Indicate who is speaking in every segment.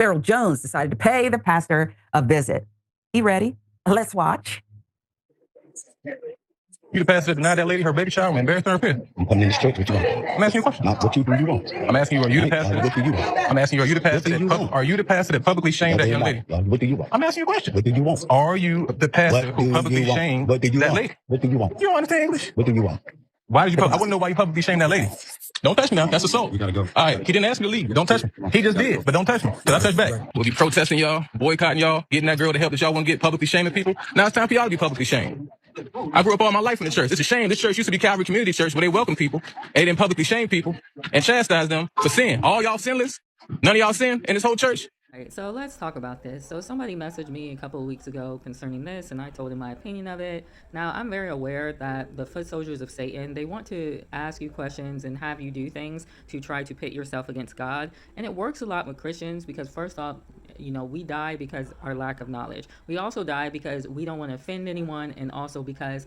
Speaker 1: Farrell Jones decided to pay the pastor a visit. You ready? Let's watch.
Speaker 2: You the pastor that denied that lady her baby shower and embarrassed her appearance.
Speaker 3: I'm coming in this church. What you want?
Speaker 2: I'm asking you a question.
Speaker 3: Not what you do you want.
Speaker 2: I'm asking you, are you the
Speaker 3: Right?
Speaker 2: pastor?
Speaker 3: What do you want?
Speaker 2: I'm asking you, are you the pastor are you the pastor that publicly shamed that young lady?
Speaker 3: What do you want?
Speaker 2: I'm asking you a question.
Speaker 3: What do you want?
Speaker 2: Are you the pastor
Speaker 3: What
Speaker 2: who
Speaker 3: do
Speaker 2: publicly
Speaker 3: you want?
Speaker 2: shamed
Speaker 3: What do you
Speaker 2: that
Speaker 3: want?
Speaker 2: lady?
Speaker 3: What do you want?
Speaker 2: You don't understand English?
Speaker 3: What do you want?
Speaker 2: Why did you? I want to know why you publicly shamed that lady. Don't touch me now. That's assault.
Speaker 3: You gotta go.
Speaker 2: All right. He didn't ask me to leave. Don't touch me. He just did, but don't touch me. Cause I touch back. We'll be protesting y'all, boycotting y'all, getting that girl to help that y'all want to get publicly shaming people. Now it's time for y'all to be publicly shamed. I grew up all my life in the church. It's a shame. This church used to be Calvary Community Church where they welcome people. They didn't publicly shame people and chastise them for sin. All y'all sinless. None of y'all sin in this whole church.
Speaker 4: Right, so let's talk about this. So somebody messaged me a couple of weeks ago concerning this, and I told him my opinion of it. Now, I'm very aware that the foot soldiers of Satan, they want to ask you questions and have you do things to try to pit yourself against God. And it works a lot with Christians because, first off, we die because our lack of knowledge. We also die because we don't want to offend anyone, and also because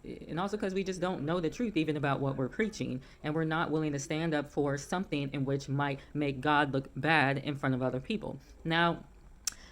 Speaker 4: we just don't know the truth even about what we're preaching, and we're not willing to stand up for something in which might make God look bad in front of other people. Now,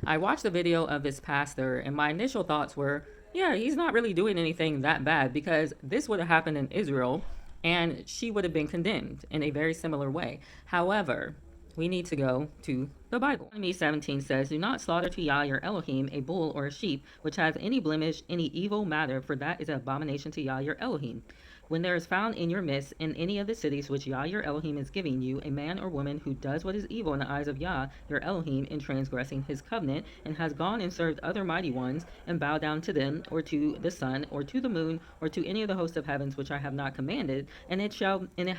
Speaker 4: I watched the video of this pastor, and my initial thoughts were, yeah, he's not really doing anything that bad, because this would have happened in Israel, and she would have been condemned in a very similar way. However, we need to go to the Bible. Deuteronomy 17 says, "Do not slaughter to Yah your Elohim a bull or a sheep, which has any blemish, any evil matter, for that is an abomination to Yah your Elohim. When there is found in your midst, in any of the cities which Yah your Elohim is giving you, a man or woman who does what is evil in the eyes of Yah your Elohim in transgressing his covenant, and has gone and served other mighty ones, and bowed down to them, or to the sun, or to the moon, or to any of the hosts of heavens which I have not commanded, and it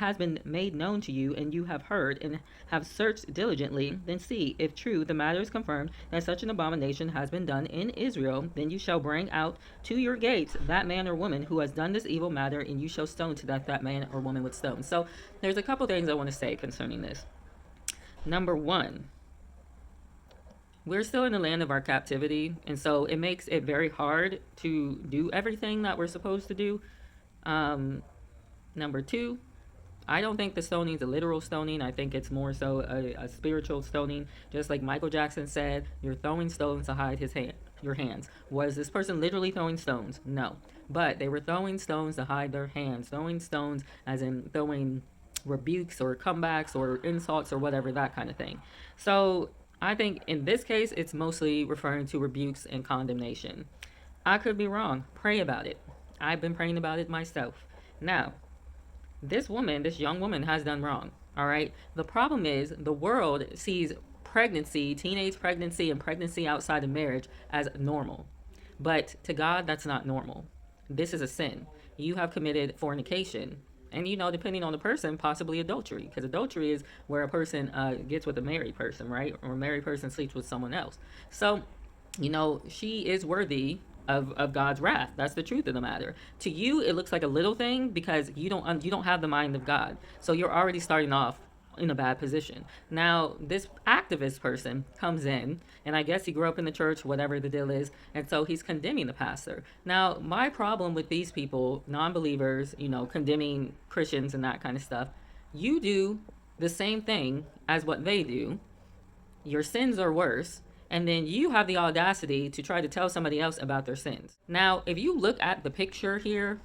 Speaker 4: has been made known to you, and you have heard, and have searched diligently, then see, if true, the matter is confirmed, that such an abomination has been done in Israel, then you shall bring out to your gates that man or woman who has done this evil matter, and you shall stone to that man or woman with stones." So there's a couple things I want to say concerning this. Number one, we're still in the land of our captivity, and so it makes it very hard to do everything that we're supposed to do. Number two, I don't think the stoning is a literal stoning. I think it's more so a spiritual stoning. Just like Michael Jackson said, you're throwing stones to hide your hands. Was this person literally throwing stones? No. But they were throwing stones to hide their hands. Throwing stones as in throwing rebukes or comebacks or insults or whatever, that kind of thing. So I think in this case, it's mostly referring to rebukes and condemnation. I could be wrong. Pray about it. I've been praying about it myself. Now, this young woman has done wrong. All right. The problem is the world sees pregnancy, teenage pregnancy, and pregnancy outside of marriage as normal. But to God, that's not normal. This is a sin. You have committed fornication. And, depending on the person, possibly adultery. Because adultery is where a person gets with a married person, right? Or a married person sleeps with someone else. So, she is worthy of God's wrath. That's the truth of the matter. To you, it looks like a little thing because you don't have the mind of God. So you're already starting off in a bad position. Now, this activist person comes in, and I guess he grew up in the church, whatever the deal is, and so he's condemning the pastor. Now, my problem with these people, non-believers, condemning Christians and that kind of stuff, you do the same thing as what they do. Your sins are worse. And then you have the audacity to try to tell somebody else about their sins. Now, if you look at the picture here,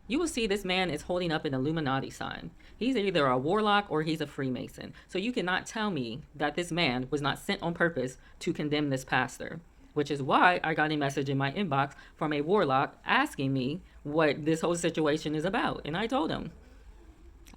Speaker 4: you will see this man is holding up an Illuminati sign. He's either a warlock or he's a Freemason. So you cannot tell me that this man was not sent on purpose to condemn this pastor, which is why I got a message in my inbox from a warlock asking me what this whole situation is about. And I told him,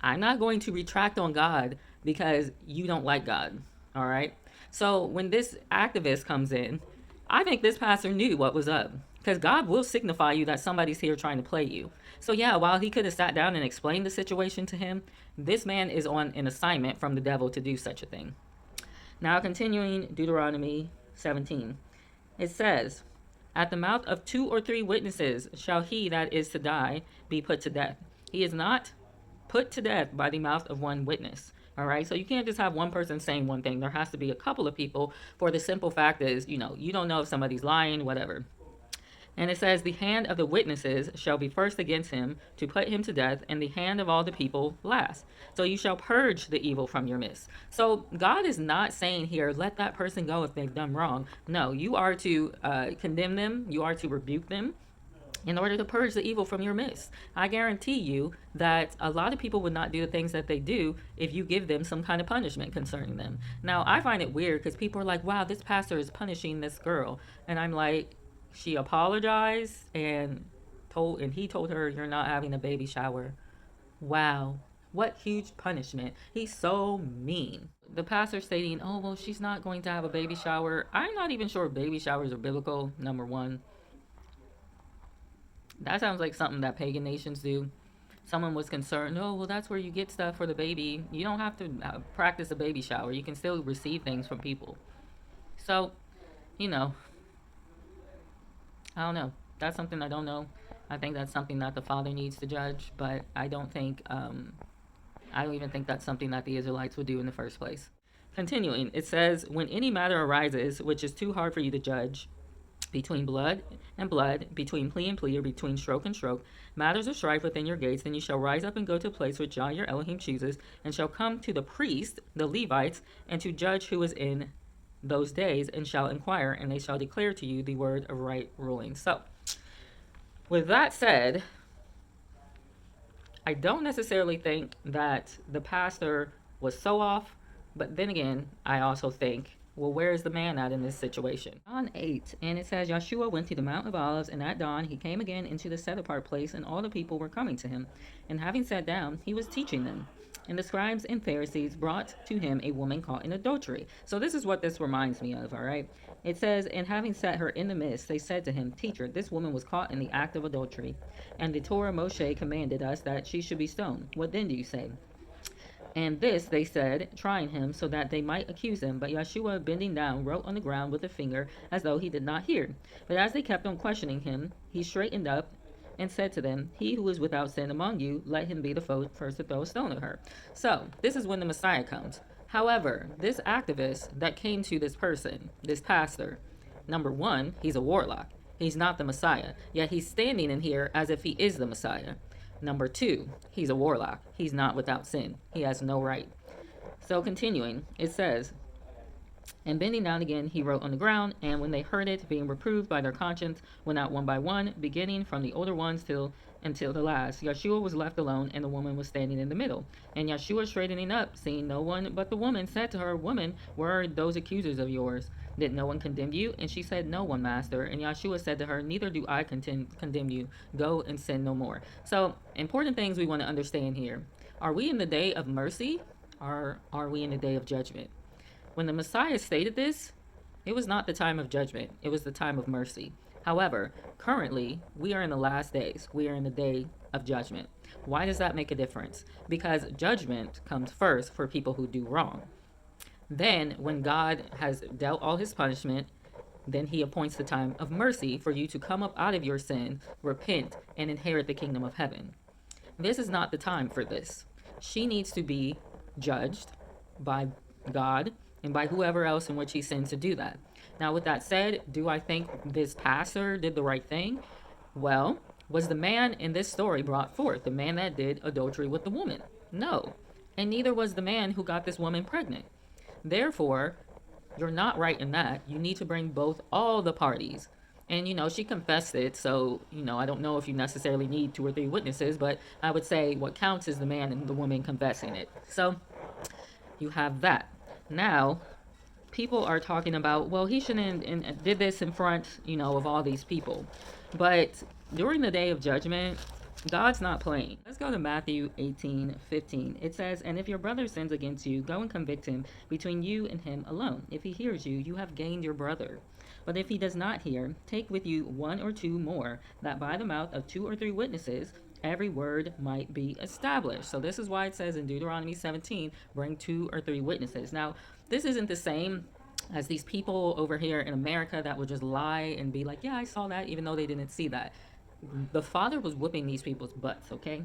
Speaker 4: I'm not going to retract on God because you don't like God, all right? So when this activist comes in, I think this pastor knew what was up because God will signify you that somebody's here trying to play you. So yeah, while he could have sat down and explained the situation to him, this man is on an assignment from the devil to do such a thing. Now continuing Deuteronomy 17, it says, "At the mouth of 2 or 3 witnesses shall he that is to die be put to death. He is not put to death by the mouth of one witness." All right. So you can't just have one person saying one thing. There has to be a couple of people, for the simple fact is, you don't know if somebody's lying, whatever. And it says, the hand of the witnesses shall be first against him to put him to death, and the hand of all the people last. So you shall purge the evil from your midst. So God is not saying here, let that person go if they've done wrong. No, you are to condemn them, you are to rebuke them, in order to purge the evil from your midst. I guarantee you that a lot of people would not do the things that they do if you give them some kind of punishment concerning them. Now, I find it weird because people are like, wow, this pastor is punishing this girl. And I'm like, she apologized and he told her, you're not having a baby shower. Wow. What huge punishment. He's so mean. The pastor stating, oh, well, she's not going to have a baby shower. I'm not even sure if baby showers are biblical, number one. That sounds like something that pagan nations do. Someone was concerned, oh, well, that's where you get stuff for the baby. You don't have to practice a baby shower. You can still receive things from people. So, you know, I don't know. That's something I don't know. I think that's something that the Father needs to judge, but I don't even think that's something that the Israelites would do in the first place. Continuing, it says, when any matter arises which is too hard for you to judge, between blood and blood, between plea and plea, or between stroke and stroke, matters of strife within your gates, then you shall rise up and go to a place which Yah your Elohim chooses, and shall come to the priests, the Levites, and to judge who is in those days, and shall inquire, and they shall declare to you the word of right ruling. So, with that said, I don't necessarily think that the pastor was so off, but then again, I also think, well, where is the man at in this situation? John 8, and it says, Yeshua went to the Mount of Olives, and at dawn he came again into the set-apart place, and all the people were coming to him. And having sat down, he was teaching them. And the scribes and Pharisees brought to him a woman caught in adultery. So this is what this reminds me of, all right? It says, and having set her in the midst, they said to him, Teacher, this woman was caught in the act of adultery. And the Torah Moshe commanded us that she should be stoned. What then do you say? And this they said, trying him, so that they might accuse him. But Yeshua, bending down, wrote on the ground with a finger, as though he did not hear. But as they kept on questioning him, he straightened up and said to them, He who is without sin among you, let him be the first to throw a stone at her. So, this is when the Messiah comes. However, this activist that came to this person, this pastor, number one, he's a warlock. He's not the Messiah. Yet he's standing in here as if he is the Messiah. Number two, he's a warlock. He's not without sin. He has no right. So continuing, it says, and bending down again, he wrote on the ground, and when they heard it, being reproved by their conscience, went out one by one, beginning from the older ones until the last. Yeshua was left alone, and the woman was standing in the middle. And Yeshua, straightening up, seeing no one but the woman, said to her, Woman, where are those accusers of yours? Did no one condemn you? And she said, No one, Master. And Yeshua said to her, Neither do I condemn you. Go and sin no more. So, important things we want to understand here. Are we in the day of mercy, or are we in the day of judgment? When the Messiah stated this, it was not the time of judgment. It was the time of mercy. However, currently, we are in the last days. We are in the day of judgment. Why does that make a difference? Because judgment comes first for people who do wrong. Then, when God has dealt all his punishment, then he appoints the time of mercy for you to come up out of your sin, repent, and inherit the kingdom of heaven. This is not the time for this. She needs to be judged by God and by whoever else in which he sends to do that. Now, with that said, do I think this pastor did the right thing? Well, was the man in this story brought forth, the man that did adultery with the woman? No. And neither was the man who got this woman pregnant. Therefore, you're not right in that. You need to bring all the parties. And, she confessed it, so, I don't know if you necessarily need 2 or 3 witnesses, but I would say what counts is the man and the woman confessing it. So, you have that. Now, people are talking about, well, he shouldn't and did this in front, of all these people. But during the day of judgment, God's not playing. Let's go to Matthew 18:15. It says, And if your brother sins against you, go and convict him between you and him alone. If he hears you, you have gained your brother. But if he does not hear, take with you 1 or 2 more, that by the mouth of 2 or 3 witnesses every word might be established. So this is why it says in Deuteronomy 17, bring 2 or 3 witnesses. Now, this isn't the same as these people over here in America that would just lie and be like, yeah, I saw that, even though they didn't see that. The Father was whooping these people's butts, okay?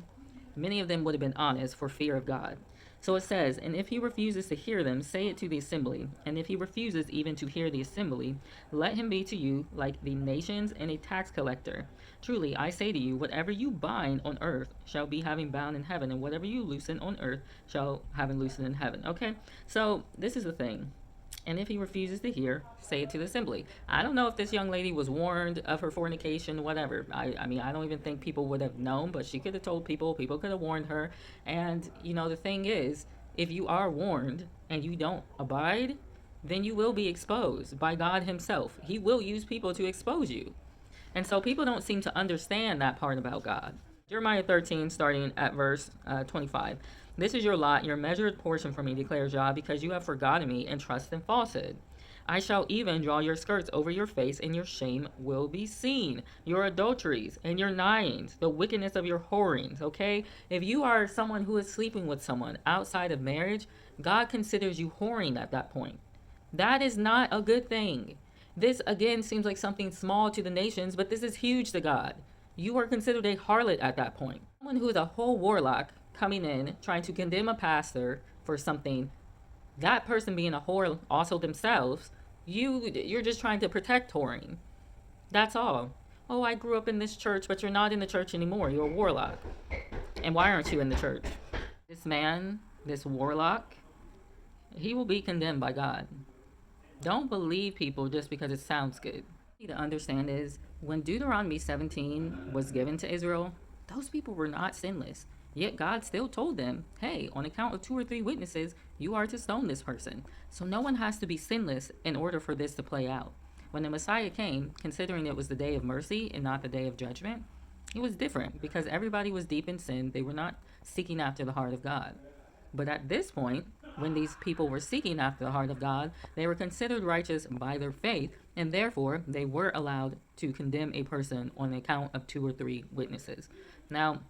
Speaker 4: Many of them would have been honest for fear of God. So it says, and if he refuses to hear them, say it to the assembly. And if he refuses even to hear the assembly, let him be to you like the nations and a tax collector. Truly, I say to you, whatever you bind on earth shall be having bound in heaven, and whatever you loosen on earth shall having loosened in heaven. Okay? So this is the thing. And if he refuses to hear, say it to the assembly. I don't know if this young lady was warned of her fornication, whatever. I mean, I don't even think people would have known, but she could have told people. People could have warned her. And, the thing is, if you are warned and you don't abide, then you will be exposed by God Himself. He will use people to expose you. And so people don't seem to understand that part about God. Jeremiah 13, starting at verse 25. This is your lot, your measured portion for me, declares Yah, because you have forgotten me and trust in falsehood. I shall even draw your skirts over your face, and your shame will be seen. Your adulteries and your lyings, the wickedness of your whorings, okay? If you are someone who is sleeping with someone outside of marriage, God considers you whoring at that point. That is not a good thing. This, again, seems like something small to the nations, but this is huge to God. You are considered a harlot at that point. Someone who is a whole warlock coming in, trying to condemn a pastor for something, that person being a whore also themselves, you're just trying to protect whoring. That's all. Oh, I grew up in this church, but you're not in the church anymore. You're a warlock. And why aren't you in the church? This man, this warlock, he will be condemned by God. Don't believe people just because it sounds good. To understand is when Deuteronomy 17 was given to Israel, those people were not sinless. Yet God still told them, hey, on account of 2 or 3 witnesses, you are to stone this person. So no one has to be sinless in order for this to play out. When the Messiah came, considering it was the day of mercy and not the day of judgment, it was different because everybody was deep in sin. They were not seeking after the heart of God. But at this point, when these people were seeking after the heart of God, they were considered righteous by their faith, and therefore they were allowed to condemn a person on the account of 2 or 3 witnesses. Now,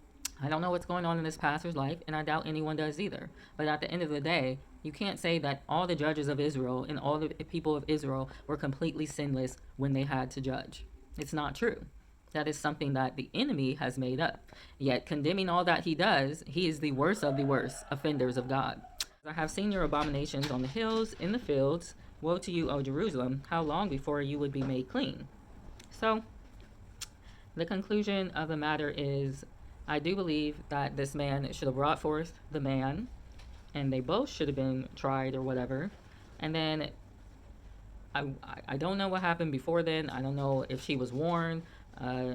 Speaker 4: I don't know what's going on in this pastor's life, and I doubt anyone does either. But at the end of the day, you can't say that all the judges of Israel and all the people of Israel were completely sinless when they had to judge. It's not true. That is something that the enemy has made up. Yet, condemning all that he does, he is the worst of the worst offenders of God. I have seen your abominations on the hills, in the fields. Woe to you, O Jerusalem! How long before you would be made clean? So, the conclusion of the matter is, I do believe that this man should have brought forth the man, and they both should have been tried or whatever. And then, I don't know what happened before then. I don't know if she was warned.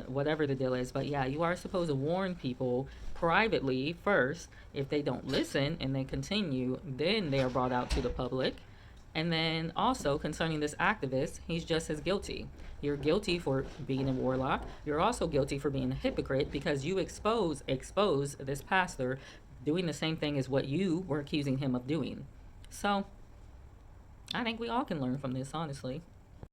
Speaker 4: Whatever the deal is. But yeah, you are supposed to warn people privately first. If they don't listen and they continue, then they are brought out to the public. And then also concerning this activist, he's just as guilty. You're guilty for being a warlock. You're also guilty for being a hypocrite because you expose this pastor doing the same thing as what you were accusing him of doing. So I think we all can learn from this, honestly.